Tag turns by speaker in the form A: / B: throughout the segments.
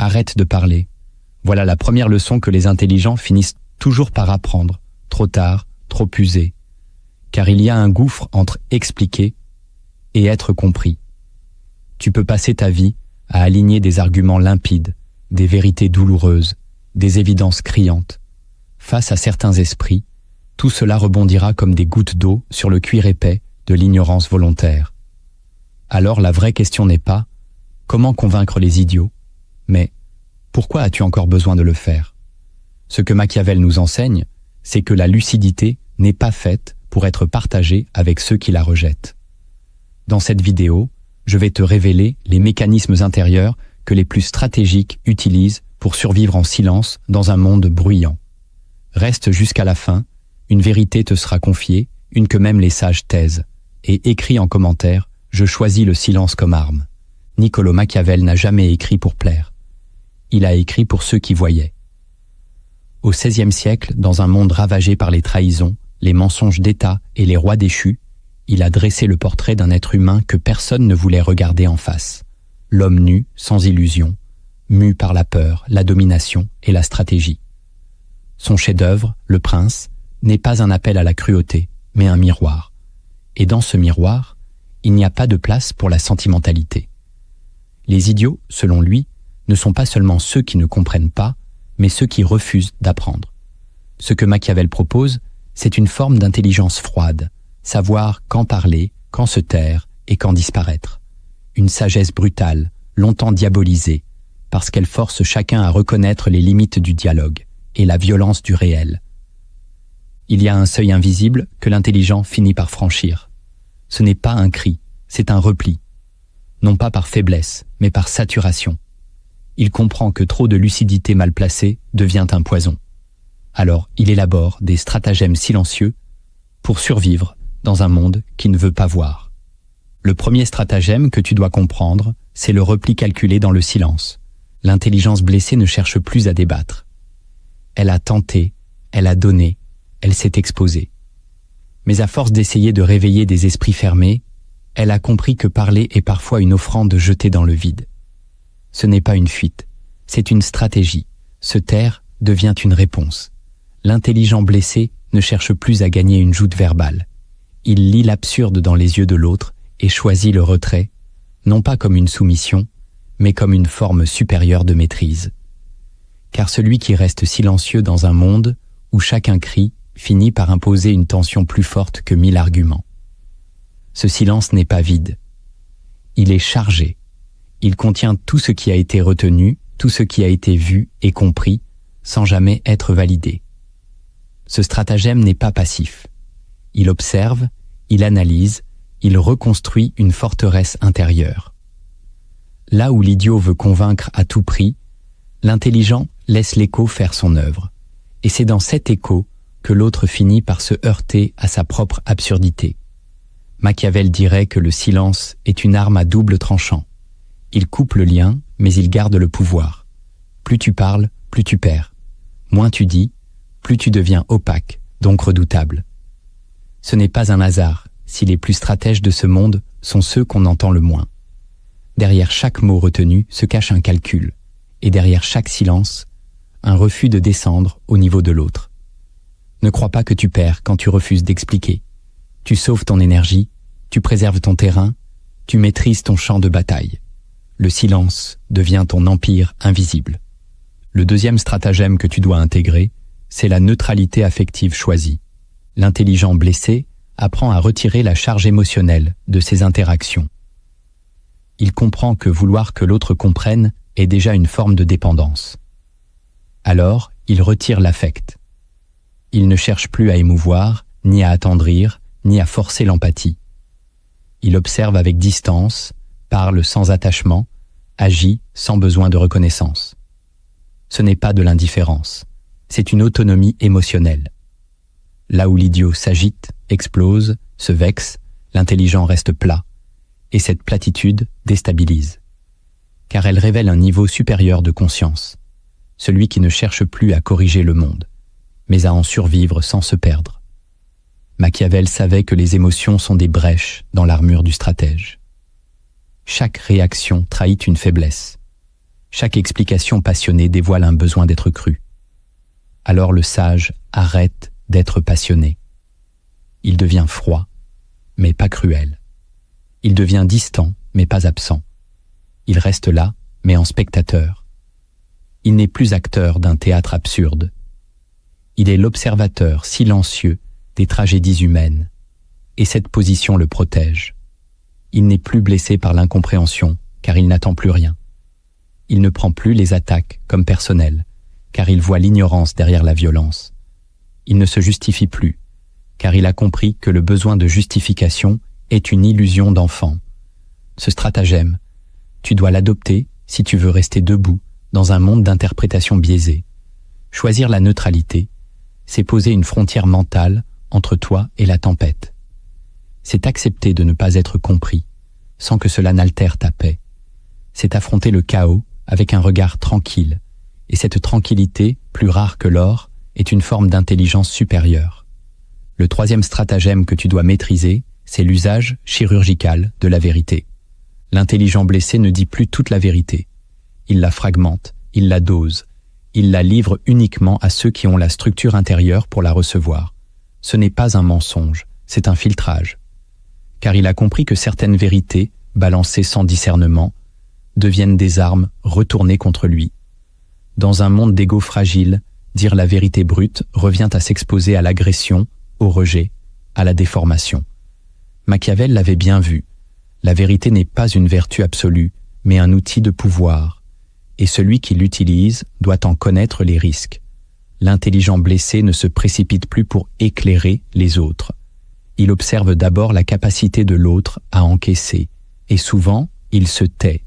A: Arrête de parler. Voilà la première leçon que les intelligents finissent toujours par apprendre, trop tard, trop usés. Car il y a un gouffre entre expliquer et être compris. Tu peux passer ta vie à aligner des arguments limpides, des vérités douloureuses, des évidences criantes. Face à certains esprits, tout cela rebondira comme des gouttes d'eau sur le cuir épais de l'ignorance volontaire. Alors la vraie question n'est pas « Comment convaincre les idiots ?», mais « Pourquoi as-tu encore besoin de le faire ?» Ce que Machiavel nous enseigne, c'est que la lucidité n'est pas faite pour être partagée avec ceux qui la rejettent. Dans cette vidéo, je vais te révéler les mécanismes intérieurs que les plus stratégiques utilisent pour survivre en silence dans un monde bruyant. Reste jusqu'à la fin, une vérité te sera confiée, une que même les sages taisent, et écris en commentaire « Je choisis le silence comme arme ». Niccolò Machiavel n'a jamais écrit pour plaire. Il a écrit pour ceux qui voyaient. Au XVIe siècle, dans un monde ravagé par les trahisons, les mensonges d'État et les rois déchus, il a dressé le portrait d'un être humain que personne ne voulait regarder en face. L'homme nu, sans illusion, mu par la peur, la domination et la stratégie. Son chef-d'œuvre, Le Prince, n'est pas un appel à la cruauté, mais un miroir. Et dans ce miroir, il n'y a pas de place pour la sentimentalité. Les idiots, selon lui, ne sont pas seulement ceux qui ne comprennent pas, mais ceux qui refusent d'apprendre. Ce que Machiavel propose, c'est une forme d'intelligence froide, savoir quand parler, quand se taire et quand disparaître. Une sagesse brutale, longtemps diabolisée, parce qu'elle force chacun à reconnaître les limites du dialogue et la violence du réel. Il y a un seuil invisible que l'intelligent finit par franchir. Ce n'est pas un cri, c'est un repli. Non pas par faiblesse, mais par saturation. Il comprend que trop de lucidité mal placée devient un poison. Alors il élabore des stratagèmes silencieux pour survivre dans un monde qui ne veut pas voir. Le premier stratagème que tu dois comprendre, c'est le repli calculé dans le silence. L'intelligence blessée ne cherche plus à débattre. Elle a tenté, elle a donné, elle s'est exposée. Mais à force d'essayer de réveiller des esprits fermés, elle a compris que parler est parfois une offrande jetée dans le vide. Ce n'est pas une fuite, c'est une stratégie. Se taire devient une réponse. L'intelligent blessé ne cherche plus à gagner une joute verbale. Il lit l'absurde dans les yeux de l'autre et choisit le retrait, non pas comme une soumission, mais comme une forme supérieure de maîtrise. Car celui qui reste silencieux dans un monde où chacun crie finit par imposer une tension plus forte que 1000 arguments. Ce silence n'est pas vide. Il est chargé. Il contient tout ce qui a été retenu, tout ce qui a été vu et compris, sans jamais être validé. Ce stratagème n'est pas passif. Il observe, il analyse, il reconstruit une forteresse intérieure. Là où l'idiot veut convaincre à tout prix, l'intelligent laisse l'écho faire son œuvre. Et c'est dans cet écho que l'autre finit par se heurter à sa propre absurdité. Machiavel dirait que le silence est une arme à double tranchant. Il coupe le lien, mais il garde le pouvoir. Plus tu parles, plus tu perds. Moins tu dis, plus tu deviens opaque, donc redoutable. Ce n'est pas un hasard si les plus stratèges de ce monde sont ceux qu'on entend le moins. Derrière chaque mot retenu se cache un calcul, et derrière chaque silence, un refus de descendre au niveau de l'autre. Ne crois pas que tu perds quand tu refuses d'expliquer. Tu sauves ton énergie, tu préserves ton terrain, tu maîtrises ton champ de bataille. Le silence devient ton empire invisible. Le deuxième stratagème que tu dois intégrer, c'est la neutralité affective choisie. L'intelligent blessé apprend à retirer la charge émotionnelle de ses interactions. Il comprend que vouloir que l'autre comprenne est déjà une forme de dépendance. Alors, il retire l'affect. Il ne cherche plus à émouvoir, ni à attendrir, ni à forcer l'empathie. Il observe avec distance, parle sans attachement, agit sans besoin de reconnaissance. Ce n'est pas de l'indifférence, c'est une autonomie émotionnelle. Là où l'idiot s'agite, explose, se vexe, l'intelligent reste plat, et cette platitude déstabilise. Car elle révèle un niveau supérieur de conscience, celui qui ne cherche plus à corriger le monde, mais à en survivre sans se perdre. Machiavel savait que les émotions sont des brèches dans l'armure du stratège. Chaque réaction trahit une faiblesse. Chaque explication passionnée dévoile un besoin d'être cru. Alors le sage arrête d'être passionné. Il devient froid, mais pas cruel. Il devient distant, mais pas absent. Il reste là, mais en spectateur. Il n'est plus acteur d'un théâtre absurde. Il est l'observateur silencieux des tragédies humaines, et cette position le protège. Il n'est plus blessé par l'incompréhension, car il n'attend plus rien. Il ne prend plus les attaques comme personnelles, car il voit l'ignorance derrière la violence. Il ne se justifie plus, car il a compris que le besoin de justification est une illusion d'enfant. Ce stratagème, tu dois l'adopter si tu veux rester debout dans un monde d'interprétation biaisée. Choisir la neutralité, c'est poser une frontière mentale entre toi et la tempête. C'est accepter de ne pas être compris, sans que cela n'altère ta paix. C'est affronter le chaos avec un regard tranquille, et cette tranquillité, plus rare que l'or, est une forme d'intelligence supérieure. Le troisième stratagème que tu dois maîtriser, c'est l'usage chirurgical de la vérité. L'intelligent blessé ne dit plus toute la vérité. Il la fragmente, il la dose, il la livre uniquement à ceux qui ont la structure intérieure pour la recevoir. Ce n'est pas un mensonge, c'est un filtrage. Car il a compris que certaines vérités, balancées sans discernement, deviennent des armes retournées contre lui. Dans un monde d'ego fragile, dire la vérité brute revient à s'exposer à l'agression, au rejet, à la déformation. Machiavel l'avait bien vu. La vérité n'est pas une vertu absolue, mais un outil de pouvoir. Et celui qui l'utilise doit en connaître les risques. L'intelligent blessé ne se précipite plus pour éclairer les autres. Il observe d'abord la capacité de l'autre à encaisser, et souvent, il se tait.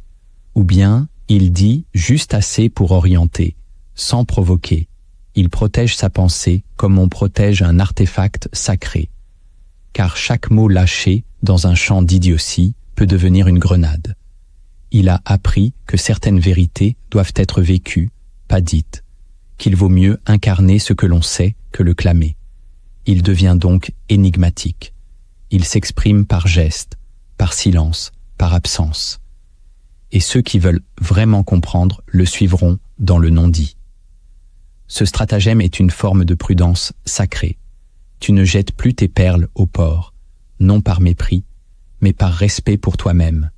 A: Ou bien, il dit juste assez pour orienter, sans provoquer. Il protège sa pensée comme on protège un artefact sacré. Car chaque mot lâché dans un champ d'idiotie peut devenir une grenade. Il a appris que certaines vérités doivent être vécues, pas dites, qu'il vaut mieux incarner ce que l'on sait que le clamer. Il devient donc énigmatique. Il s'exprime par geste, par silence, par absence. Et ceux qui veulent vraiment comprendre le suivront dans le non-dit. Ce stratagème est une forme de prudence sacrée. Tu ne jettes plus tes perles au port, non par mépris, mais par respect pour toi-même.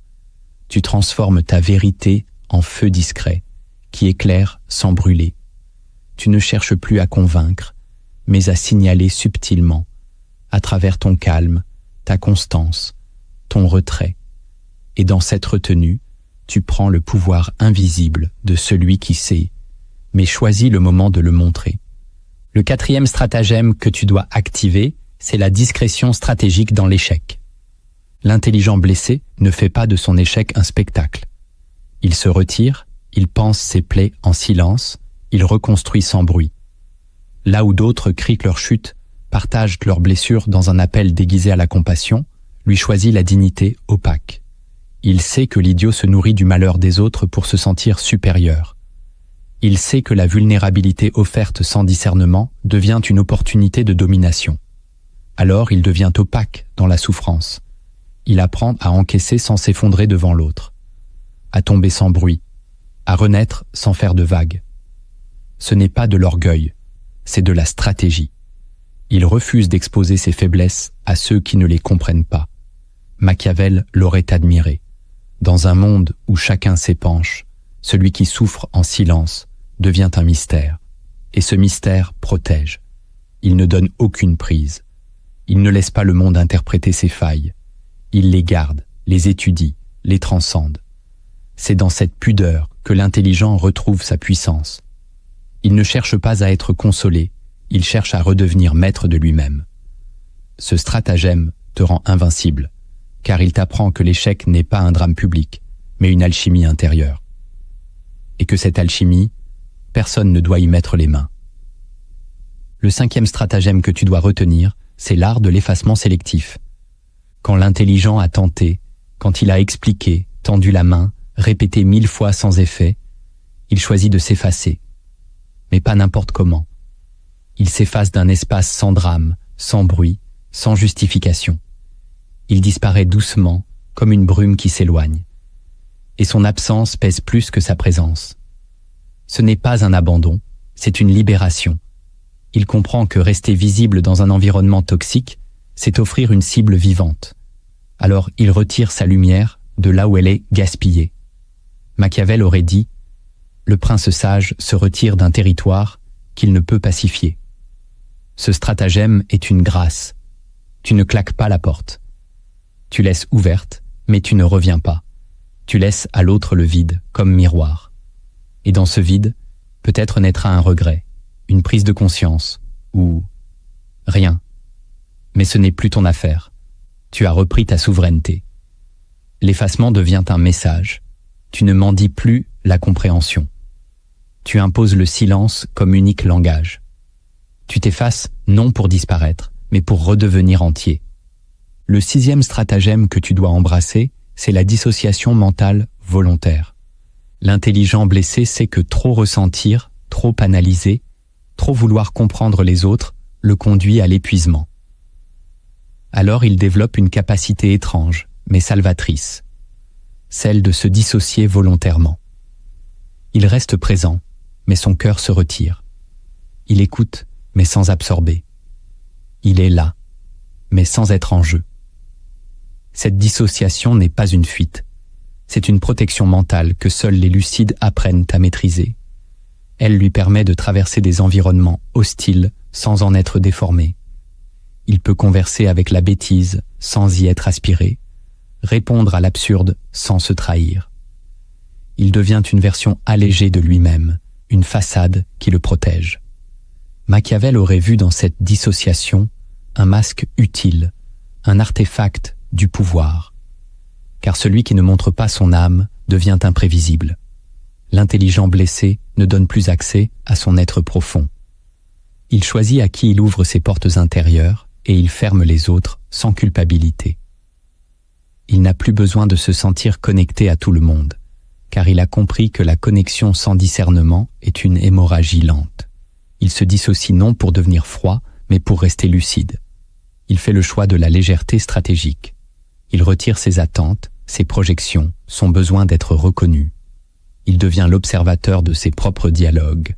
A: Tu transformes ta vérité en feu discret, qui éclaire sans brûler. Tu ne cherches plus à convaincre, mais à signaler subtilement, à travers ton calme, ta constance, ton retrait. Et dans cette retenue, tu prends le pouvoir invisible de celui qui sait, mais choisis le moment de le montrer. Le quatrième stratagème que tu dois activer, c'est la discrétion stratégique dans l'échec. L'intelligent blessé ne fait pas de son échec un spectacle. Il se retire, il pense ses plaies en silence, il reconstruit sans bruit. Là où d'autres crient leur chute, partagent leurs blessures dans un appel déguisé à la compassion, lui choisit la dignité opaque. Il sait que l'idiot se nourrit du malheur des autres pour se sentir supérieur. Il sait que la vulnérabilité offerte sans discernement devient une opportunité de domination. Alors il devient opaque dans la souffrance. Il apprend à encaisser sans s'effondrer devant l'autre, à tomber sans bruit, à renaître sans faire de vagues. Ce n'est pas de l'orgueil, c'est de la stratégie. Il refuse d'exposer ses faiblesses à ceux qui ne les comprennent pas. Machiavel l'aurait admiré. Dans un monde où chacun s'épanche, celui qui souffre en silence devient un mystère. Et ce mystère protège. Il ne donne aucune prise. Il ne laisse pas le monde interpréter ses failles. Il les garde, les étudie, les transcende. C'est dans cette pudeur que l'intelligent retrouve sa puissance. Il ne cherche pas à être consolé, il cherche à redevenir maître de lui-même. Ce stratagème te rend invincible, car il t'apprend que l'échec n'est pas un drame public, mais une alchimie intérieure. Et que cette alchimie, personne ne doit y mettre les mains. Le cinquième stratagème que tu dois retenir, c'est l'art de l'effacement sélectif. Quand l'intelligent a tenté, quand il a expliqué, tendu la main, répété 1000 fois sans effet, il choisit de s'effacer. Mais pas n'importe comment. Il s'efface d'un espace sans drame, sans bruit, sans justification. Il disparaît doucement, comme une brume qui s'éloigne. Et son absence pèse plus que sa présence. Ce n'est pas un abandon, c'est une libération. Il comprend que rester visible dans un environnement toxique, c'est offrir une cible vivante. Alors il retire sa lumière de là où elle est gaspillée. Machiavel aurait dit « Le prince sage se retire d'un territoire qu'il ne peut pacifier ». Ce stratagème est une grâce. Tu ne claques pas la porte. Tu laisses ouverte, mais tu ne reviens pas. Tu laisses à l'autre le vide, comme miroir. Et dans ce vide, peut-être naîtra un regret, une prise de conscience, ou rien. Mais ce n'est plus ton affaire. Tu as repris ta souveraineté. L'effacement devient un message. Tu ne mendies plus la compréhension. Tu imposes le silence comme unique langage. Tu t'effaces non pour disparaître, mais pour redevenir entier. Le 6e stratagème que tu dois embrasser, c'est la dissociation mentale volontaire. L'intelligent blessé sait que trop ressentir, trop analyser, trop vouloir comprendre les autres le conduit à l'épuisement. Alors il développe une capacité étrange, mais salvatrice, celle de se dissocier volontairement. Il reste présent, mais son cœur se retire. Il écoute, mais sans absorber. Il est là, mais sans être en jeu. Cette dissociation n'est pas une fuite. C'est une protection mentale que seuls les lucides apprennent à maîtriser. Elle lui permet de traverser des environnements hostiles sans en être déformé. Il peut converser avec la bêtise sans y être aspiré, répondre à l'absurde sans se trahir. Il devient une version allégée de lui-même, une façade qui le protège. Machiavel aurait vu dans cette dissociation un masque utile, un artefact du pouvoir. Car celui qui ne montre pas son âme devient imprévisible. L'intelligent blessé ne donne plus accès à son être profond. Il choisit à qui il ouvre ses portes intérieures et il ferme les autres sans culpabilité. Il n'a plus besoin de se sentir connecté à tout le monde, car il a compris que la connexion sans discernement est une hémorragie lente. Il se dissocie non pour devenir froid, mais pour rester lucide. Il fait le choix de la légèreté stratégique. Il retire ses attentes, ses projections, son besoin d'être reconnu. Il devient l'observateur de ses propres dialogues,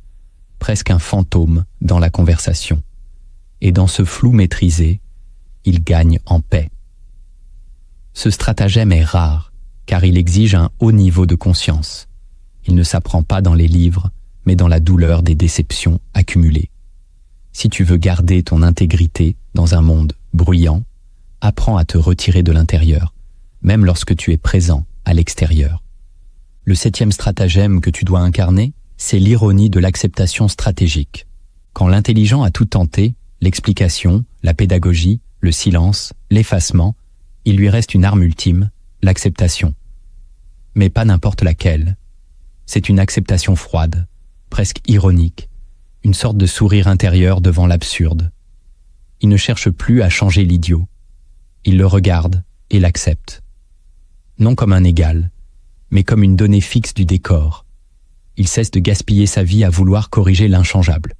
A: presque un fantôme dans la conversation. Et dans ce flou maîtrisé, il gagne en paix. Ce stratagème est rare, car il exige un haut niveau de conscience. Il ne s'apprend pas dans les livres, mais dans la douleur des déceptions accumulées. Si tu veux garder ton intégrité dans un monde bruyant, apprends à te retirer de l'intérieur, même lorsque tu es présent à l'extérieur. Le 7e stratagème que tu dois incarner, c'est l'ironie de l'acceptation stratégique. Quand l'intelligent a tout tenté, l'explication, la pédagogie, le silence, l'effacement, il lui reste une arme ultime, l'acceptation. Mais pas n'importe laquelle. C'est une acceptation froide, presque ironique, une sorte de sourire intérieur devant l'absurde. Il ne cherche plus à changer l'idiot. Il le regarde et l'accepte. Non comme un égal, mais comme une donnée fixe du décor. Il cesse de gaspiller sa vie à vouloir corriger l'inchangeable.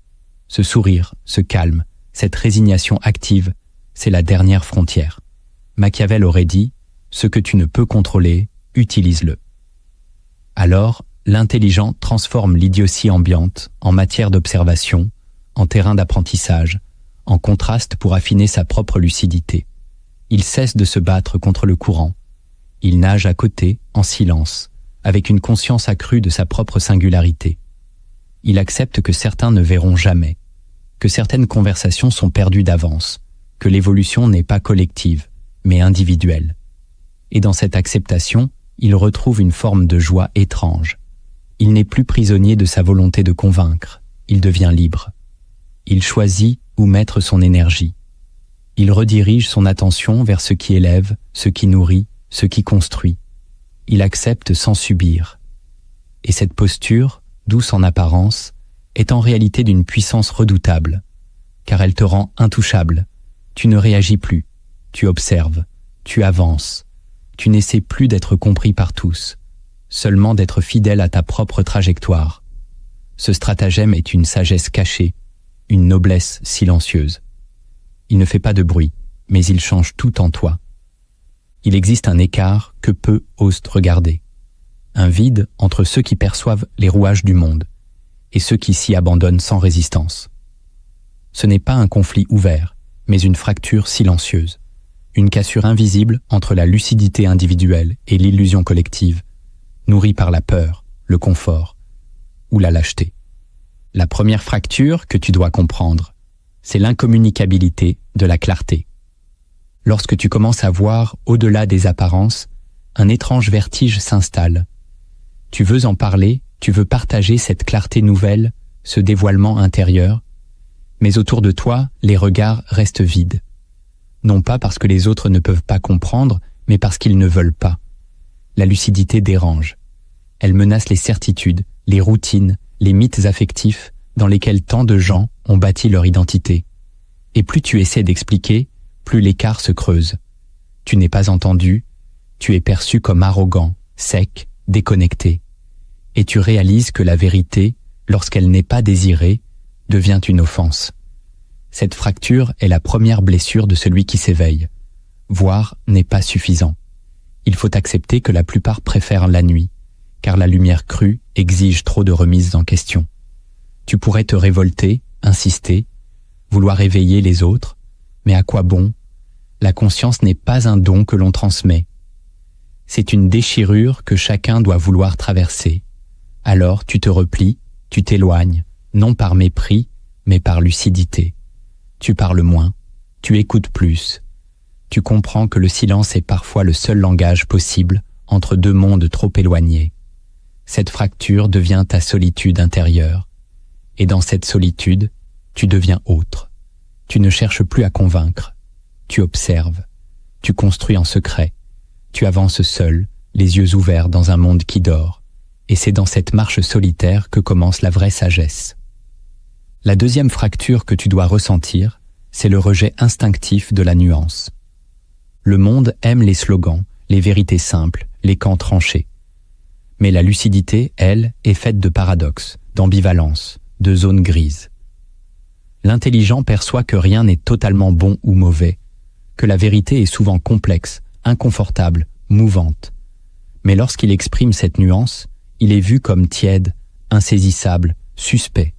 A: Ce sourire, ce calme, cette résignation active, c'est la dernière frontière. Machiavel aurait dit « Ce que tu ne peux contrôler, utilise-le ». Alors, l'intelligent transforme l'idiotie ambiante en matière d'observation, en terrain d'apprentissage, en contraste pour affiner sa propre lucidité. Il cesse de se battre contre le courant. Il nage à côté, en silence, avec une conscience accrue de sa propre singularité. Il accepte que certains ne verront jamais, que certaines conversations sont perdues d'avance, que l'évolution n'est pas collective, mais individuelle. Et dans cette acceptation, il retrouve une forme de joie étrange. Il n'est plus prisonnier de sa volonté de convaincre, il devient libre. Il choisit où mettre son énergie. Il redirige son attention vers ce qui élève, ce qui nourrit, ce qui construit. Il accepte sans subir. Et cette posture, douce en apparence, est en réalité d'une puissance redoutable, car elle te rend intouchable. Tu ne réagis plus, tu observes, tu avances, tu n'essaies plus d'être compris par tous, seulement d'être fidèle à ta propre trajectoire. Ce stratagème est une sagesse cachée, une noblesse silencieuse. Il ne fait pas de bruit, mais il change tout en toi. Il existe un écart que peu osent regarder, un vide entre ceux qui perçoivent les rouages du monde et ceux qui s'y abandonnent sans résistance. Ce n'est pas un conflit ouvert, mais une fracture silencieuse, une cassure invisible entre la lucidité individuelle et l'illusion collective, nourrie par la peur, le confort ou la lâcheté. La première fracture que tu dois comprendre, c'est l'incommunicabilité de la clarté. Lorsque tu commences à voir au-delà des apparences, un étrange vertige s'installe. Tu veux en parler, tu veux partager cette clarté nouvelle, ce dévoilement intérieur, mais autour de toi, les regards restent vides. Non pas parce que les autres ne peuvent pas comprendre, mais parce qu'ils ne veulent pas. La lucidité dérange. Elle menace les certitudes, les routines, les mythes affectifs dans lesquels tant de gens ont bâti leur identité. Et plus tu essaies d'expliquer, plus l'écart se creuse. Tu n'es pas entendu, tu es perçu comme arrogant, sec, déconnecté. Et tu réalises que la vérité, lorsqu'elle n'est pas désirée, devient une offense. Cette fracture est la première blessure de celui qui s'éveille. Voir n'est pas suffisant. Il faut accepter que la plupart préfèrent la nuit, car la lumière crue exige trop de remises en question. Tu pourrais te révolter, insister, vouloir éveiller les autres, mais à quoi bon? La conscience n'est pas un don que l'on transmet. C'est une déchirure que chacun doit vouloir traverser. Alors tu te replies, tu t'éloignes, non par mépris, mais par lucidité. Tu parles moins, tu écoutes plus. Tu comprends que le silence est parfois le seul langage possible entre deux mondes trop éloignés. Cette fracture devient ta solitude intérieure. Et dans cette solitude, tu deviens autre. Tu ne cherches plus à convaincre. Tu observes. Tu construis en secret. Tu avances seul, les yeux ouverts dans un monde qui dort. Et c'est dans cette marche solitaire que commence la vraie sagesse. La deuxième fracture que tu dois ressentir, c'est le rejet instinctif de la nuance. Le monde aime les slogans, les vérités simples, les camps tranchés. Mais la lucidité, elle, est faite de paradoxes, d'ambivalences, de zones grises. L'intelligent perçoit que rien n'est totalement bon ou mauvais, que la vérité est souvent complexe, inconfortable, mouvante. Mais lorsqu'il exprime cette nuance, il est vu comme tiède, insaisissable, suspect.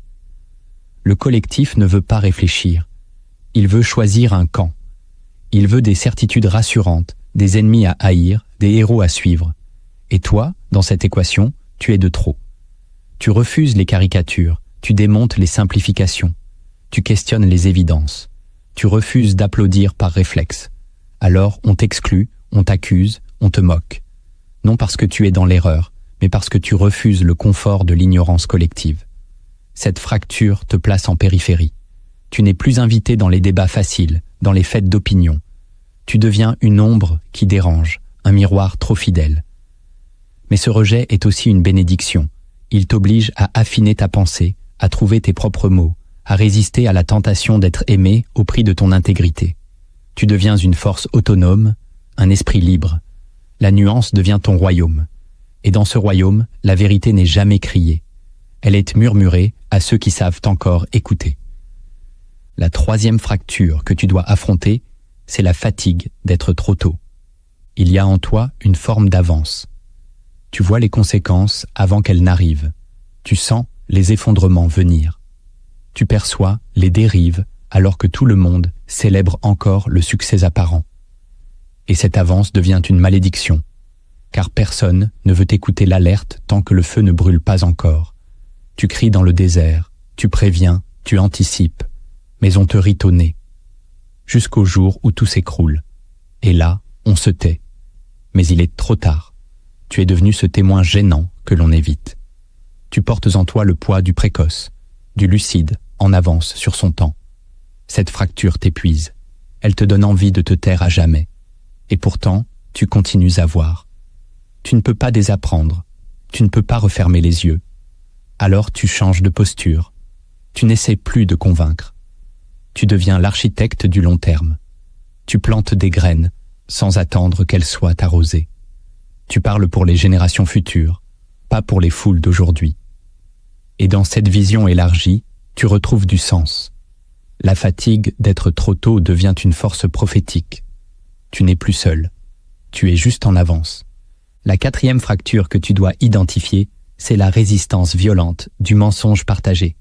A: Le collectif ne veut pas réfléchir. Il veut choisir un camp. Il veut des certitudes rassurantes, des ennemis à haïr, des héros à suivre. Et toi, dans cette équation, tu es de trop. Tu refuses les caricatures, tu démontes les simplifications, tu questionnes les évidences, tu refuses d'applaudir par réflexe. Alors on t'exclut, on t'accuse, on te moque. Non parce que tu es dans l'erreur, mais parce que tu refuses le confort de l'ignorance collective. Cette fracture te place en périphérie. Tu n'es plus invité dans les débats faciles, dans les fêtes d'opinion. Tu deviens une ombre qui dérange, un miroir trop fidèle. Mais ce rejet est aussi une bénédiction. Il t'oblige à affiner ta pensée, à trouver tes propres mots, à résister à la tentation d'être aimé au prix de ton intégrité. Tu deviens une force autonome, un esprit libre. La nuance devient ton royaume. Et dans ce royaume, la vérité n'est jamais criée. Elle est murmurée à ceux qui savent encore écouter. La troisième fracture que tu dois affronter, c'est la fatigue d'être trop tôt. Il y a en toi une forme d'avance. Tu vois les conséquences avant qu'elles n'arrivent. Tu sens les effondrements venir. Tu perçois les dérives alors que tout le monde célèbre encore le succès apparent. Et cette avance devient une malédiction, car personne ne veut écouter l'alerte tant que le feu ne brûle pas encore. Tu cries dans le désert, tu préviens, tu anticipes, mais on te rit au nez. Jusqu'au jour où tout s'écroule. Et là, on se tait. Mais il est trop tard. Tu es devenu ce témoin gênant que l'on évite. Tu portes en toi le poids du précoce, du lucide, en avance sur son temps. Cette fracture t'épuise. Elle te donne envie de te taire à jamais. Et pourtant, tu continues à voir. Tu ne peux pas désapprendre. Tu ne peux pas refermer les yeux. Alors tu changes de posture. Tu n'essaies plus de convaincre. Tu deviens l'architecte du long terme. Tu plantes des graines sans attendre qu'elles soient arrosées. Tu parles pour les générations futures, pas pour les foules d'aujourd'hui. Et dans cette vision élargie, tu retrouves du sens. La fatigue d'être trop tôt devient une force prophétique. Tu n'es plus seul. Tu es juste en avance. La quatrième fracture que tu dois identifier, c'est la résistance violente du mensonge partagé.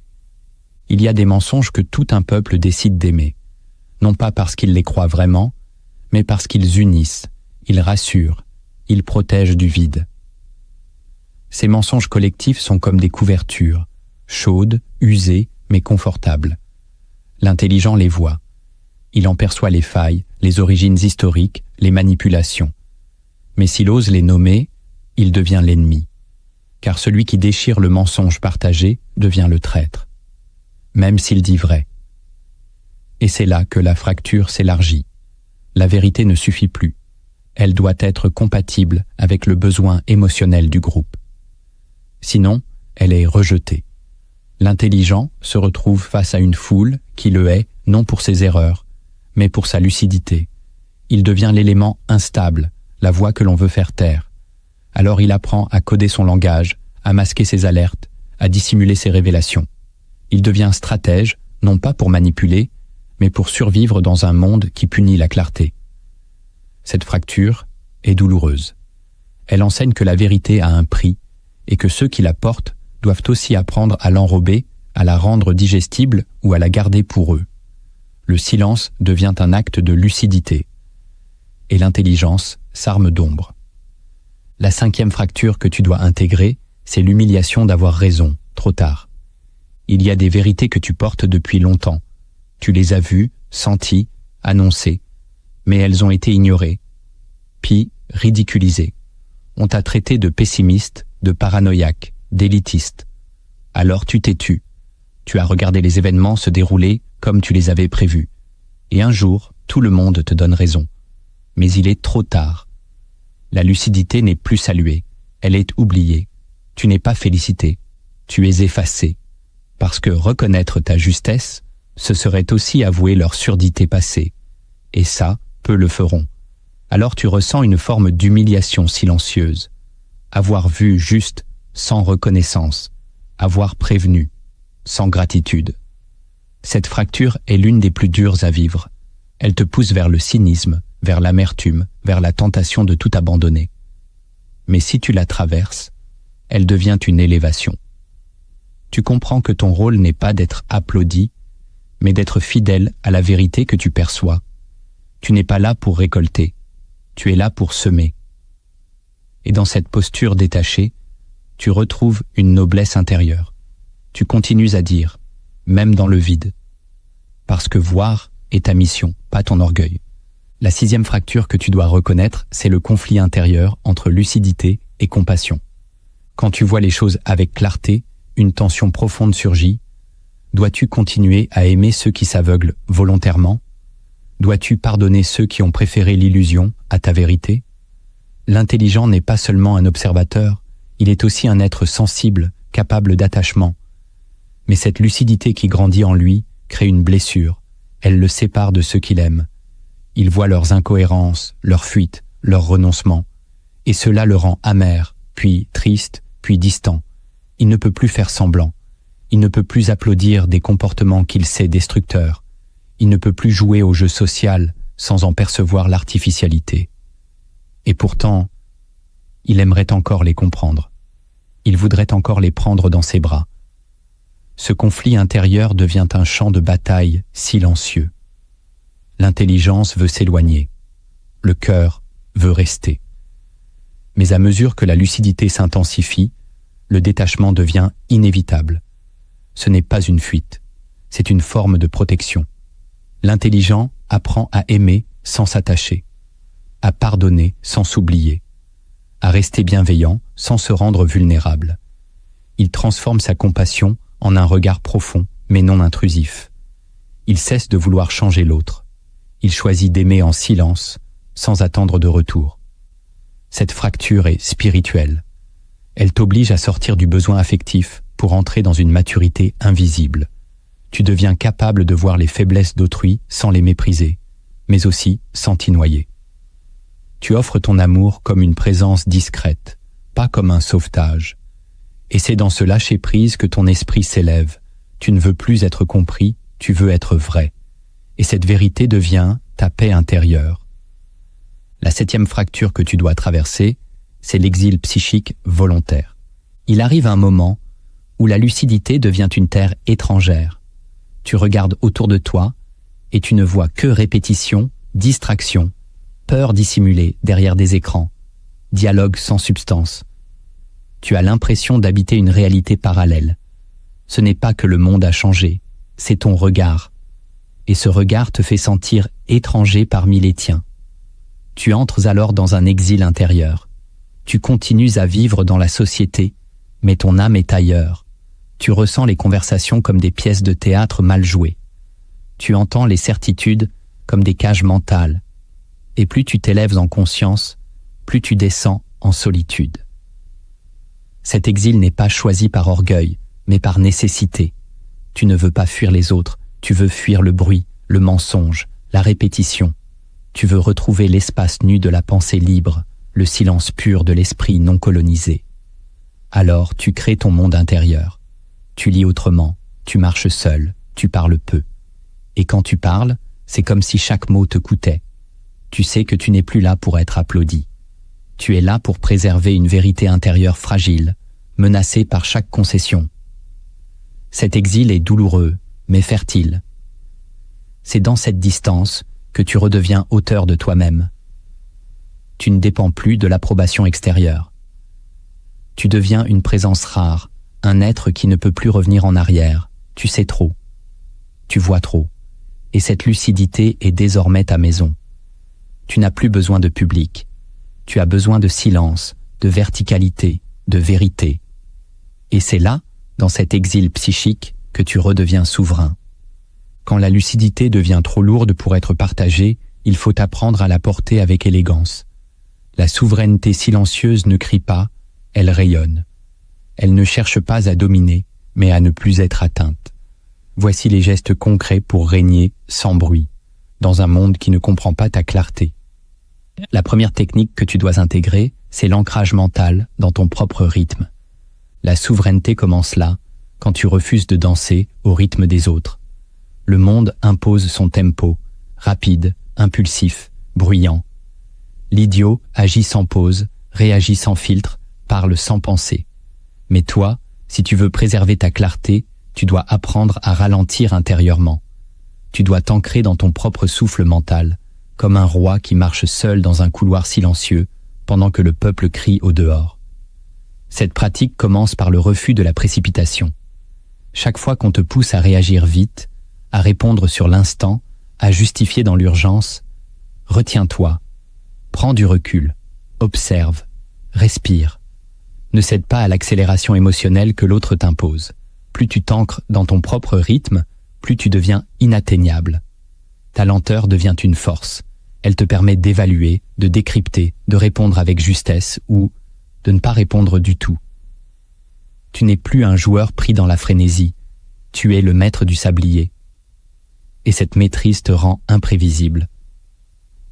A: Il y a des mensonges que tout un peuple décide d'aimer, non pas parce qu'ils les croient vraiment, mais parce qu'ils unissent, ils rassurent, ils protègent du vide. Ces mensonges collectifs sont comme des couvertures, chaudes, usées, mais confortables. L'intelligent les voit. Il en perçoit les failles, les origines historiques, les manipulations. Mais s'il ose les nommer, il devient l'ennemi. Car celui qui déchire le mensonge partagé devient le traître, même s'il dit vrai. Et c'est là que la fracture s'élargit. La vérité ne suffit plus. Elle doit être compatible avec le besoin émotionnel du groupe. Sinon, elle est rejetée. L'intelligent se retrouve face à une foule qui le hait non pour ses erreurs, mais pour sa lucidité. Il devient l'élément instable, la voix que l'on veut faire taire. Alors il apprend à coder son langage, à masquer ses alertes, à dissimuler ses révélations. Il devient stratège, non pas pour manipuler, mais pour survivre dans un monde qui punit la clarté. Cette fracture est douloureuse. Elle enseigne que la vérité a un prix et que ceux qui la portent doivent aussi apprendre à l'enrober, à la rendre digestible ou à la garder pour eux. Le silence devient un acte de lucidité et l'intelligence s'arme d'ombre. La 5e fracture que tu dois intégrer, c'est l'humiliation d'avoir raison, trop tard. Il y a des vérités que tu portes depuis longtemps. Tu les as vues, senties, annoncées, mais elles ont été ignorées, puis ridiculisées. On t'a traité de pessimiste, de paranoïaque, d'élitiste. Alors tu t'es tu. Tu as regardé les événements se dérouler comme tu les avais prévus. Et un jour, tout le monde te donne raison. Mais il est trop tard. La lucidité n'est plus saluée. Elle est oubliée. Tu n'es pas félicité. Tu es effacé. Parce que reconnaître ta justesse, ce serait aussi avouer leur surdité passée. Et ça, peu le feront. Alors tu ressens une forme d'humiliation silencieuse. Avoir vu juste, sans reconnaissance. Avoir prévenu, sans gratitude. Cette fracture est l'une des plus dures à vivre. Elle te pousse vers le cynisme, vers l'amertume, vers la tentation de tout abandonner. Mais si tu la traverses, elle devient une élévation. Tu comprends que ton rôle n'est pas d'être applaudi, mais d'être fidèle à la vérité que tu perçois. Tu n'es pas là pour récolter, tu es là pour semer. Et dans cette posture détachée, tu retrouves une noblesse intérieure. Tu continues à dire, même dans le vide, parce que voir est ta mission, pas ton orgueil. La 6e fracture que tu dois reconnaître, c'est le conflit intérieur entre lucidité et compassion. Quand tu vois les choses avec clarté, une tension profonde surgit. Dois-tu continuer à aimer ceux qui s'aveuglent volontairement? Dois-tu pardonner ceux qui ont préféré l'illusion à ta vérité? L'intelligent n'est pas seulement un observateur, il est aussi un être sensible, capable d'attachement. Mais cette lucidité qui grandit en lui crée une blessure, elle le sépare de ceux qu'il aime. Il voit leurs incohérences, leurs fuites, leurs renoncements, et cela le rend amer, puis triste, puis distant. Il ne peut plus faire semblant. Il ne peut plus applaudir des comportements qu'il sait destructeurs. Il ne peut plus jouer au jeu social sans en percevoir l'artificialité. Et pourtant, il aimerait encore les comprendre. Il voudrait encore les prendre dans ses bras. Ce conflit intérieur devient un champ de bataille silencieux. L'intelligence veut s'éloigner. Le cœur veut rester. Mais à mesure que la lucidité s'intensifie, le détachement devient inévitable. Ce n'est pas une fuite, c'est une forme de protection. L'intelligent apprend à aimer sans s'attacher, à pardonner sans s'oublier, à rester bienveillant sans se rendre vulnérable. Il transforme sa compassion en un regard profond, mais non intrusif. Il cesse de vouloir changer l'autre. Il choisit d'aimer en silence, sans attendre de retour. Cette fracture est spirituelle. Elle t'oblige à sortir du besoin affectif pour entrer dans une maturité invisible. Tu deviens capable de voir les faiblesses d'autrui sans les mépriser, mais aussi sans t'y noyer. Tu offres ton amour comme une présence discrète, pas comme un sauvetage. Et c'est dans ce lâcher-prise que ton esprit s'élève. Tu ne veux plus être compris, tu veux être vrai. Et cette vérité devient ta paix intérieure. La 7e fracture que tu dois traverser, c'est l'exil psychique volontaire. Il arrive un moment où la lucidité devient une terre étrangère. Tu regardes autour de toi et tu ne vois que répétition, distraction, peur dissimulée derrière des écrans, dialogue sans substance. Tu as l'impression d'habiter une réalité parallèle. Ce n'est pas que le monde a changé, c'est ton regard. Et ce regard te fait sentir étranger parmi les tiens. Tu entres alors dans un exil intérieur. Tu continues à vivre dans la société, mais ton âme est ailleurs. Tu ressens les conversations comme des pièces de théâtre mal jouées. Tu entends les certitudes comme des cages mentales. Et plus tu t'élèves en conscience, plus tu descends en solitude. Cet exil n'est pas choisi par orgueil, mais par nécessité. Tu ne veux pas fuir les autres, tu veux fuir le bruit, le mensonge, la répétition. Tu veux retrouver l'espace nu de la pensée libre, le silence pur de l'esprit non colonisé. Alors tu crées ton monde intérieur. Tu lis autrement, tu marches seul, tu parles peu. Et quand tu parles, c'est comme si chaque mot te coûtait. Tu sais que tu n'es plus là pour être applaudi. Tu es là pour préserver une vérité intérieure fragile, menacée par chaque concession. Cet exil est douloureux, mais fertile. C'est dans cette distance que tu redeviens auteur de toi-même. Tu ne dépends plus de l'approbation extérieure. Tu deviens une présence rare, un être qui ne peut plus revenir en arrière. Tu sais trop. Tu vois trop. Et cette lucidité est désormais ta maison. Tu n'as plus besoin de public. Tu as besoin de silence, de verticalité, de vérité. Et c'est là, dans cet exil psychique, que tu redeviens souverain. Quand la lucidité devient trop lourde pour être partagée, il faut apprendre à la porter avec élégance. La souveraineté silencieuse ne crie pas, elle rayonne. Elle ne cherche pas à dominer, mais à ne plus être atteinte. Voici les gestes concrets pour régner sans bruit, dans un monde qui ne comprend pas ta clarté. La première technique que tu dois intégrer, c'est l'ancrage mental dans ton propre rythme. La souveraineté commence là, quand tu refuses de danser au rythme des autres. Le monde impose son tempo, rapide, impulsif, bruyant. L'idiot agit sans pause, réagit sans filtre, parle sans penser. Mais toi, si tu veux préserver ta clarté, tu dois apprendre à ralentir intérieurement. Tu dois t'ancrer dans ton propre souffle mental, comme un roi qui marche seul dans un couloir silencieux, pendant que le peuple crie au dehors. Cette pratique commence par le refus de la précipitation. Chaque fois qu'on te pousse à réagir vite, à répondre sur l'instant, à justifier dans l'urgence, retiens-toi, prends du recul, observe, respire. Ne cède pas à l'accélération émotionnelle que l'autre t'impose. Plus tu t'ancres dans ton propre rythme, plus tu deviens inatteignable. Ta lenteur devient une force. Elle te permet d'évaluer, de décrypter, de répondre avec justesse ou de ne pas répondre du tout. Tu n'es plus un joueur pris dans la frénésie. Tu es le maître du sablier. Et cette maîtrise te rend imprévisible.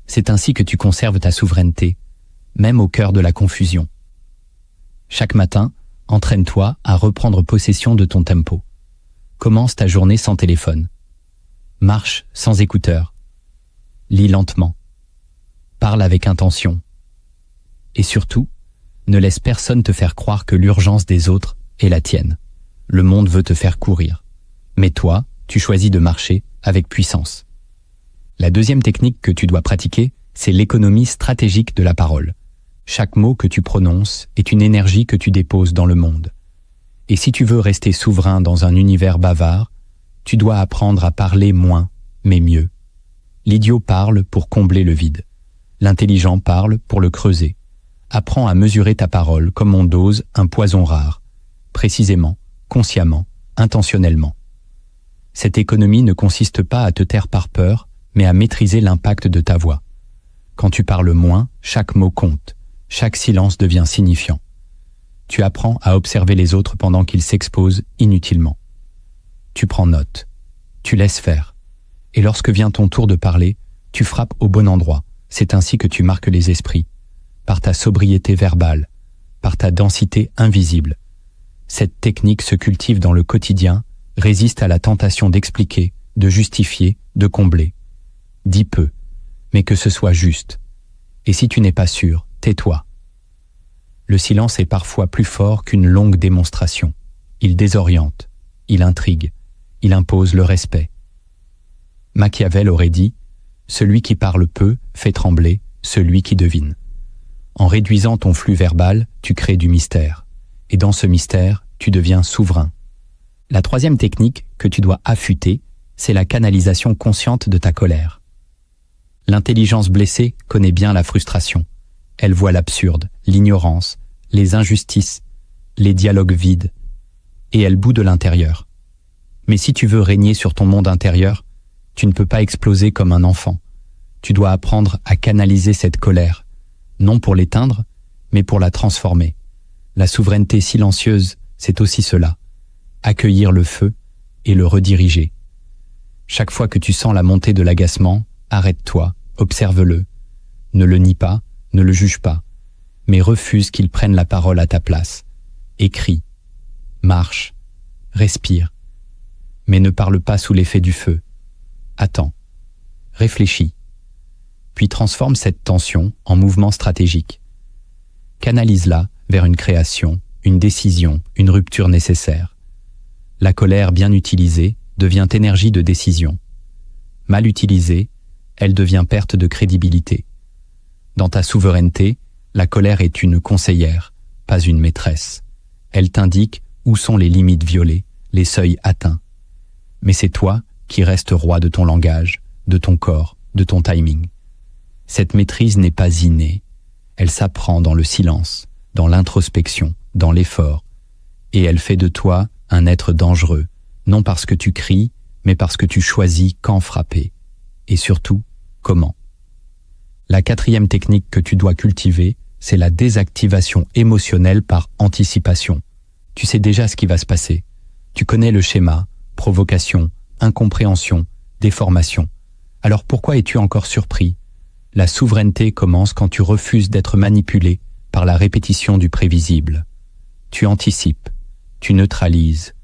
A: C'est ainsi que tu conserves ta souveraineté, même au cœur de la confusion. Chaque matin, entraîne-toi à reprendre possession de ton tempo. Commence ta journée sans téléphone. Marche sans écouteurs. Lis lentement. Parle avec intention. Et surtout, ne laisse personne te faire croire que l'urgence des autres est la tienne. Le monde veut te faire courir. Mais toi, tu choisis de marcher avec puissance. La deuxième technique que tu dois pratiquer, c'est l'économie stratégique de la parole. Chaque mot que tu prononces est une énergie que tu déposes dans le monde. Et si tu veux rester souverain dans un univers bavard, tu dois apprendre à parler moins, mais mieux. L'idiot parle pour combler le vide. L'intelligent parle pour le creuser. Apprends à mesurer ta parole comme on dose un poison rare, précisément, consciemment, intentionnellement. Cette économie ne consiste pas à te taire par peur, mais à maîtriser l'impact de ta voix. Quand tu parles moins, chaque mot compte, chaque silence devient signifiant. Tu apprends à observer les autres pendant qu'ils s'exposent inutilement. Tu prends note, tu laisses faire. Et lorsque vient ton tour de parler, tu frappes au bon endroit. C'est ainsi que tu marques les esprits, par ta sobriété verbale, par ta densité invisible. Cette technique se cultive dans le quotidien, résiste à la tentation d'expliquer, de justifier, de combler. Dis peu, mais que ce soit juste. Et si tu n'es pas sûr, tais-toi. Le silence est parfois plus fort qu'une longue démonstration. Il désoriente, il intrigue, il impose le respect. Machiavel aurait dit « Celui qui parle peu fait trembler celui qui devine ». En réduisant ton flux verbal, tu crées du mystère. Et dans ce mystère, tu deviens souverain. La troisième technique que tu dois affûter, c'est la canalisation consciente de ta colère. L'intelligence blessée connaît bien la frustration. Elle voit l'absurde, l'ignorance, les injustices, les dialogues vides, et elle bout de l'intérieur. Mais si tu veux régner sur ton monde intérieur, tu ne peux pas exploser comme un enfant. Tu dois apprendre à canaliser cette colère, non pour l'éteindre, mais pour la transformer. La souveraineté silencieuse, c'est aussi cela. Accueillir le feu et le rediriger. Chaque fois que tu sens la montée de l'agacement, arrête-toi, observe-le. Ne le nie pas, ne le juge pas, mais refuse qu'il prenne la parole à ta place. Écris, marche, respire, mais ne parle pas sous l'effet du feu. Attends, réfléchis, puis transforme cette tension en mouvement stratégique. Canalise-la vers une création, une décision, une rupture nécessaire. La colère bien utilisée devient énergie de décision. Mal utilisée, elle devient perte de crédibilité. Dans ta souveraineté, la colère est une conseillère, pas une maîtresse. Elle t'indique où sont les limites violées, les seuils atteints. Mais c'est toi qui restes roi de ton langage, de ton corps, de ton timing. Cette maîtrise n'est pas innée. Elle s'apprend dans le silence, dans l'introspection, dans l'effort. Et elle fait de toi un être dangereux, non parce que tu cries, mais parce que tu choisis quand frapper. Et surtout, comment. La quatrième technique que tu dois cultiver, c'est la désactivation émotionnelle par anticipation. Tu sais déjà ce qui va se passer. Tu connais le schéma, provocation, incompréhension, déformation. Alors pourquoi es-tu encore surpris? La souveraineté commence quand tu refuses d'être manipulé par la répétition du prévisible. Tu anticipes, tu neutralises,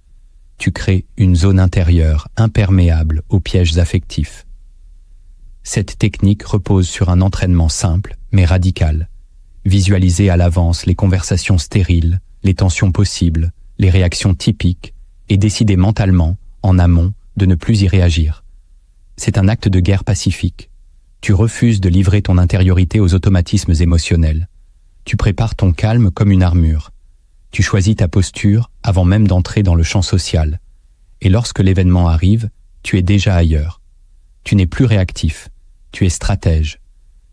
A: tu crées une zone intérieure imperméable aux pièges affectifs. Cette technique repose sur un entraînement simple mais radical. Visualiser à l'avance les conversations stériles, les tensions possibles, les réactions typiques et décider mentalement, en amont, de ne plus y réagir. C'est un acte de guerre pacifique. Tu refuses de livrer ton intériorité aux automatismes émotionnels. Tu prépares ton calme comme une armure. Tu choisis ta posture avant même d'entrer dans le champ social. Et lorsque l'événement arrive, tu es déjà ailleurs. Tu n'es plus réactif. Tu es stratège.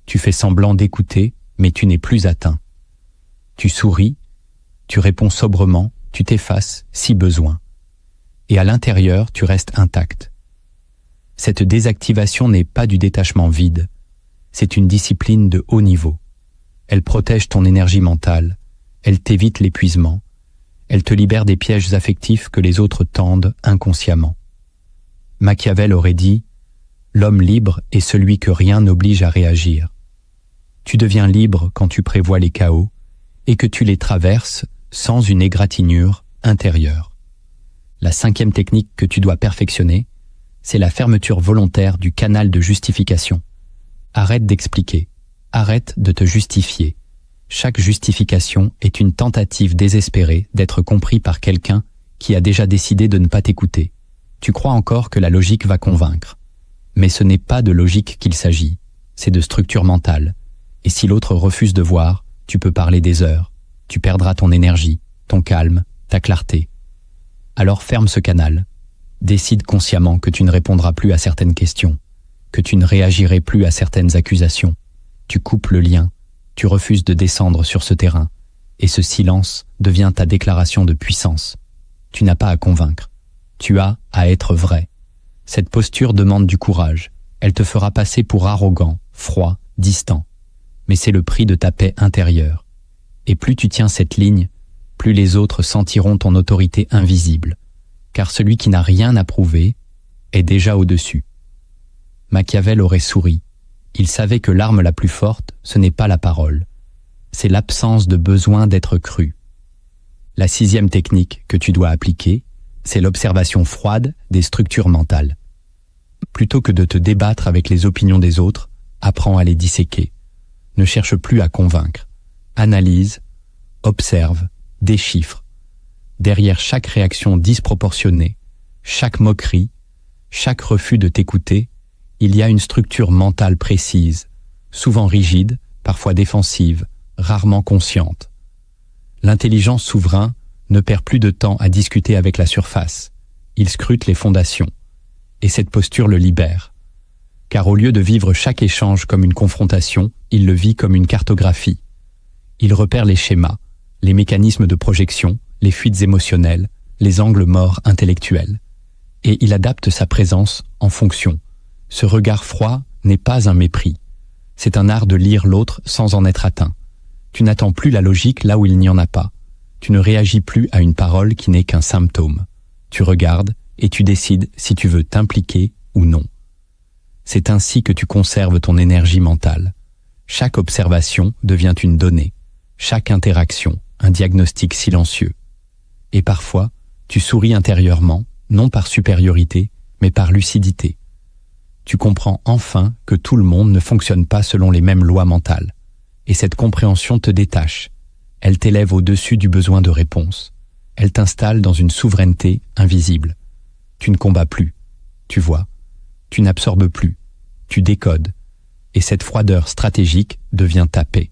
A: Tu fais semblant d'écouter, mais tu n'es plus atteint. Tu souris, tu réponds sobrement, tu t'effaces si besoin. Et à l'intérieur, tu restes intact. Cette désactivation n'est pas du détachement vide. C'est une discipline de haut niveau. Elle protège ton énergie mentale. Elle t'évite l'épuisement. Elle te libère des pièges affectifs que les autres tendent inconsciemment. Machiavel aurait dit « L'homme libre est celui que rien n'oblige à réagir ». Tu deviens libre quand tu prévois les chaos et que tu les traverses sans une égratignure intérieure. La cinquième technique que tu dois perfectionner, c'est la fermeture volontaire du canal de justification. Arrête d'expliquer, arrête de te justifier. Chaque justification est une tentative désespérée d'être compris par quelqu'un qui a déjà décidé de ne pas t'écouter. Tu crois encore que la logique va convaincre. Mais ce n'est pas de logique qu'il s'agit, c'est de structure mentale. Et si l'autre refuse de voir, tu peux parler des heures. Tu perdras ton énergie, ton calme, ta clarté. Alors ferme ce canal. Décide consciemment que tu ne répondras plus à certaines questions, que tu ne réagirais plus à certaines accusations. Tu coupes le lien, tu refuses de descendre sur ce terrain, et ce silence devient ta déclaration de puissance. Tu n'as pas à convaincre, tu as à être vrai. Cette posture demande du courage, elle te fera passer pour arrogant, froid, distant. Mais c'est le prix de ta paix intérieure. Et plus tu tiens cette ligne, plus les autres sentiront ton autorité invisible, car celui qui n'a rien à prouver est déjà au-dessus. Machiavel aurait souri. Il savait que l'arme la plus forte, ce n'est pas la parole, c'est l'absence de besoin d'être cru. La sixième technique que tu dois appliquer, c'est l'observation froide des structures mentales. Plutôt que de te débattre avec les opinions des autres, apprends à les disséquer. Ne cherche plus à convaincre. Analyse, observe, déchiffre. Derrière chaque réaction disproportionnée, chaque moquerie, chaque refus de t'écouter, il y a une structure mentale précise, souvent rigide, parfois défensive, rarement consciente. L'intelligence souverain ne perd plus de temps à discuter avec la surface. Il scrute les fondations. Et cette posture le libère. Car au lieu de vivre chaque échange comme une confrontation, il le vit comme une cartographie. Il repère les schémas, les mécanismes de projection, les fuites émotionnelles, les angles morts intellectuels. Et il adapte sa présence en fonction. Ce regard froid n'est pas un mépris. C'est un art de lire l'autre sans en être atteint. Tu n'attends plus la logique là où il n'y en a pas. Tu ne réagis plus à une parole qui n'est qu'un symptôme. Tu regardes et tu décides si tu veux t'impliquer ou non. C'est ainsi que tu conserves ton énergie mentale. Chaque observation devient une donnée, chaque interaction un diagnostic silencieux. Et parfois, tu souris intérieurement, non par supériorité, mais par lucidité. Tu comprends enfin que tout le monde ne fonctionne pas selon les mêmes lois mentales. Et cette compréhension te détache. Elle t'élève au-dessus du besoin de réponse. Elle t'installe dans une souveraineté invisible. Tu ne combats plus, tu vois. Tu n'absorbes plus, tu décodes. Et cette froideur stratégique devient ta paix.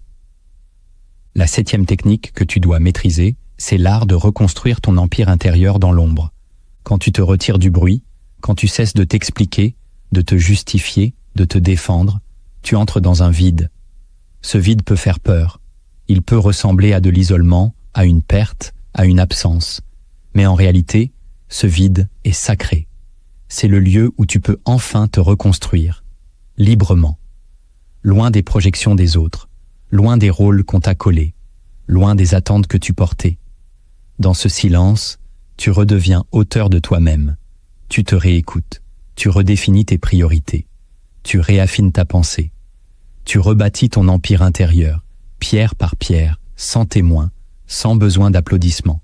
A: La 7e technique que tu dois maîtriser, c'est l'art de reconstruire ton empire intérieur dans l'ombre. Quand tu te retires du bruit, quand tu cesses de t'expliquer, de te justifier, de te défendre, tu entres dans un vide. Ce vide peut faire peur. Il peut ressembler à de l'isolement, à une perte, à une absence. Mais en réalité, ce vide est sacré. C'est le lieu où tu peux enfin te reconstruire, librement, loin des projections des autres, loin des rôles qu'on t'a collés, loin des attentes que tu portais. Dans ce silence, tu redeviens auteur de toi-même. Tu te réécoutes, tu redéfinis tes priorités, tu réaffines ta pensée, tu rebâtis ton empire intérieur, pierre par pierre, sans témoin, sans besoin d'applaudissements.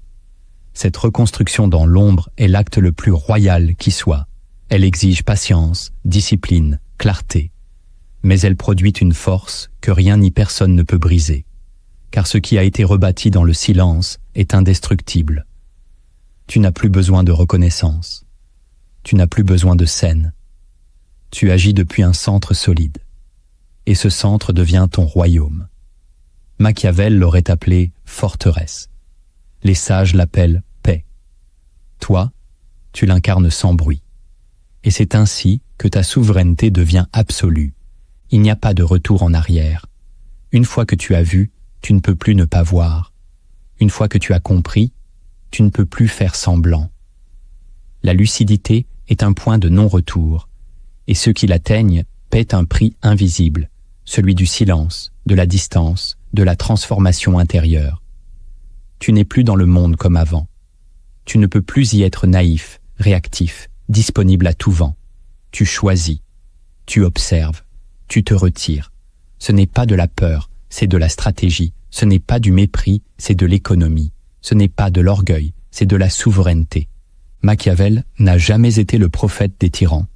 A: Cette reconstruction dans l'ombre est l'acte le plus royal qui soit. Elle exige patience, discipline, clarté. Mais elle produit une force que rien ni personne ne peut briser. Car ce qui a été rebâti dans le silence est indestructible. Tu n'as plus besoin de reconnaissance. Tu n'as plus besoin de scène. Tu agis depuis un centre solide. Et ce centre devient ton royaume. Machiavel l'aurait appelé forteresse. Les sages l'appellent paix. Toi, tu l'incarnes sans bruit. Et c'est ainsi que ta souveraineté devient absolue. Il n'y a pas de retour en arrière. Une fois que tu as vu, tu ne peux plus ne pas voir. Une fois que tu as compris, tu ne peux plus faire semblant. La lucidité est un point de non-retour, et ceux qui l'atteignent paient un prix invisible, celui du silence, de la distance, de la transformation intérieure. Tu n'es plus dans le monde comme avant. Tu ne peux plus y être naïf, réactif, disponible à tout vent. Tu choisis, tu observes, tu te retires. Ce n'est pas de la peur, c'est de la stratégie. Ce n'est pas du mépris, c'est de l'économie. Ce n'est pas de l'orgueil, c'est de la souveraineté. Machiavel n'a jamais été le prophète des tyrans.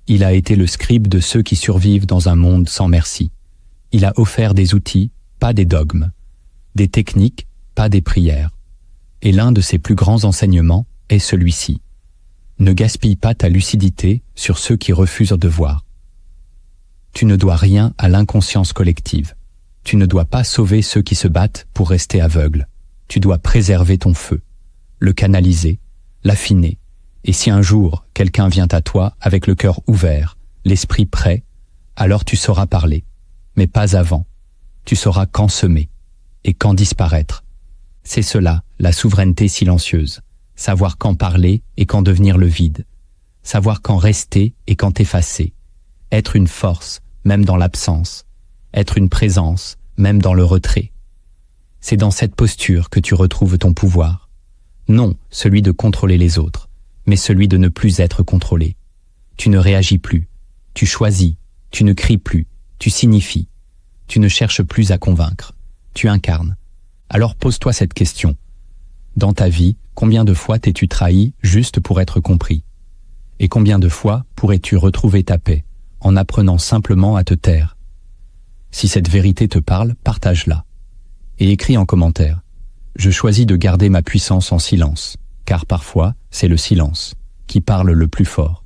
A: Il a été le scribe de ceux qui survivent dans un monde sans merci. Il a offert des outils, pas des dogmes, des techniques, pas des prières. Et l'un de ses plus grands enseignements est celui-ci. Ne gaspille pas ta lucidité sur ceux qui refusent de voir. Tu ne dois rien à l'inconscience collective. Tu ne dois pas sauver ceux qui se battent pour rester aveugles. Tu dois préserver ton feu, le canaliser, l'affiner. Et si un jour quelqu'un vient à toi avec le cœur ouvert, l'esprit prêt, alors tu sauras parler, mais pas avant. Tu sauras quand semer et quand disparaître. C'est cela, la souveraineté silencieuse. Savoir quand parler et quand devenir le vide. Savoir quand rester et quand effacer. Être une force, même dans l'absence. Être une présence, même dans le retrait. C'est dans cette posture que tu retrouves ton pouvoir. Non celui de contrôler les autres, mais celui de ne plus être contrôlé. Tu ne réagis plus, tu choisis, tu ne cries plus, tu signifies. Tu ne cherches plus à convaincre, tu incarnes. Alors pose-toi cette question. Dans ta vie, combien de fois t'es-tu trahi juste pour être compris? Et combien de fois pourrais-tu retrouver ta paix en apprenant simplement à te taire? Si cette vérité te parle, partage-la. Et écris en commentaire. je choisis de garder ma puissance en silence, car parfois, c'est le silence qui parle le plus fort.